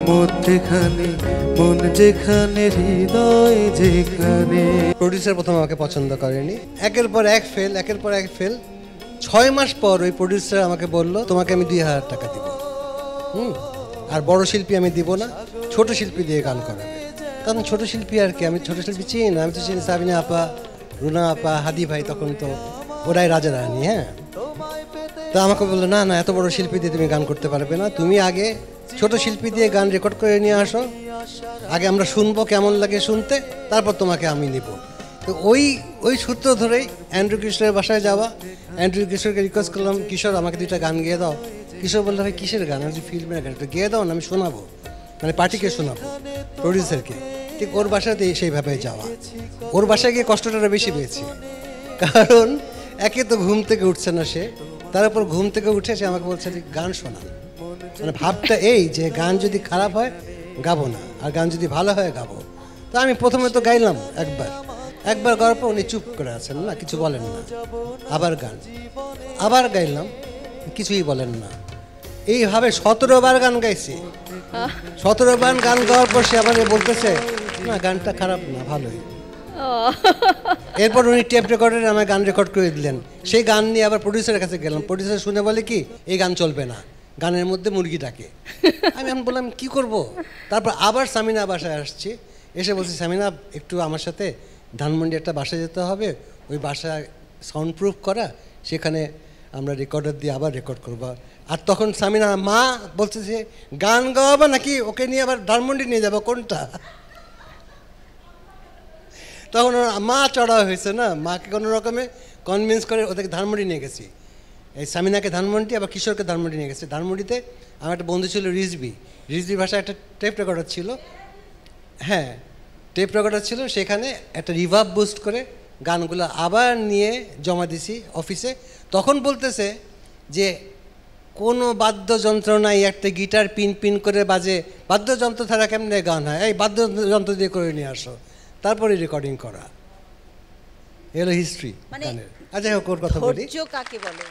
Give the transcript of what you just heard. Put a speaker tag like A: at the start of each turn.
A: মধ্যখানে মন যেখানে হৃদয় যেখানে। প্রডিউসার প্রথম আমাকে পছন্দ করেনি, একের পর এক ফেল, একের পর এক ফেল। 6 মাস পর ওই প্রডিউসার আমাকে বলল, তোমাকে আমি 2000 টাকা দিব, আর বড় শিল্পী আমি দিব না, ছোট শিল্পী দিয়ে গান করাবে। কারণ ছোট শিল্পী আর কি, আমি ছোট শিল্পী চিনি না, আমি তো চিনি সাবিনা আপা, রুনা আপা, হাদি ভাই, তখন তো ওরাই রাজা রানী। হ্যাঁ, তো আমাকে বললো না না, এত বড় শিল্পী দিয়ে তুমি গান করতে পারবে না, তুমি আগে ছোট শিল্পী দিয়ে গান রেকর্ড করে নিয়ে আসো, আগে আমরা শুনবো কেমন লাগে শুনতে, তারপর তোমাকে আমি নিব। তো ওই সূত্র ধরেই অ্যান্ড্রু কিশোরের বাসায় যাওয়া। অ্যান্ড্রু কিশোরকে রিকোয়েস্ট করলাম, কিশোর আমাকে 2টা গান গেয়ে দাও। কিশোর বললো, ভাই কিসের গান? আমি ফিল্মের গান, একটু গেয়ে দাও না, আমি শোনাবো, মানে পার্টিকে শোনাবো, প্রডিউসারকে। ঠিক ওর বাসাতে সেইভাবে যাওয়া। ওর বাসায় গিয়ে কষ্টটা বেশি পেয়েছি, কারণ একে তো ঘুম থেকে উঠছে না সে, তার উপর ঘুম থেকে উঠে সে আমাকে বলছে যে গান শোনান। মানে ভাবটা এই যে গান যদি খারাপ হয় গাবো না, আর গান যদি ভালো হয় গাবো। তো আমি প্রথমে তো গাইলাম একবার গাওয়ার পর উনি চুপ করে আছেন না, কিছু বলেন না। আবার গাইলাম, কিছুই বলেন না। এইভাবে 17 বার গান গাইছি। 17 বার গান গাওয়ার পর সে আবার বলতেছে, না গানটা খারাপ না, ভালোই। এরপর উনি টেপ রেকর্ডারে আমার গান রেকর্ড করে দিলেন। সেই গান নিয়ে আবার প্রডিউসারের কাছে গেলাম। প্রডিউসার শুনে বলে কি, এই গান চলবে না, গানের মধ্যে মুরগি ডাকে। আমি বললাম কি করব? তারপর আবার সামিনা বাসায় আসছি, এসে বলছি, সামিনা একটু আমার সাথে ধানমন্ডি একটা বাসায় যেতে হবে, ওই বাসায় সাউন্ড প্রুফ করা, সেখানে আমরা রেকর্ডার দিয়ে আবার রেকর্ড করবো। আর তখন সামিনা মা বলছে যে গান গাওয়াবো নাকি ওকে নিয়ে আবার ধানমন্ডি নিয়ে যাবো, কোনটা? তখন মা চড়া হয়েছে না, মাকে কোনো রকমে কনভিন্স করে ওদেরকে ধানমন্ডি নিয়ে গেছি। এই সামিনাকে ধানমন্ডি, আবার কিশোরকে ধানমন্ডি নিয়ে গেছি। ধানমন্ডিতে আমার একটা বন্ধু ছিল রিজবি ভাষায় একটা টেপ রেকর্ডার ছিল। হ্যাঁ, টেপ রেকর্ডার ছিল, সেখানে একটা রিভার্ব বুস্ট করে গানগুলো আবার নিয়ে জমা দিছি অফিসে। তখন বলতেছে যে কোনো বাদ্যযন্ত্র নাই, একটা গিটার পিন পিন করে বাজে, বাদ্যযন্ত্র ছাড়া কেমনে গান হয়, এই বাদ্যযন্ত্র দিয়ে করে নিয়ে আসো, তারপরে রেকর্ডিং করা। এলো হিস্ট্রি গানের। আচ্ছা হোক, ওর কথা বলি।
B: ধৈর্য কাকে বলে?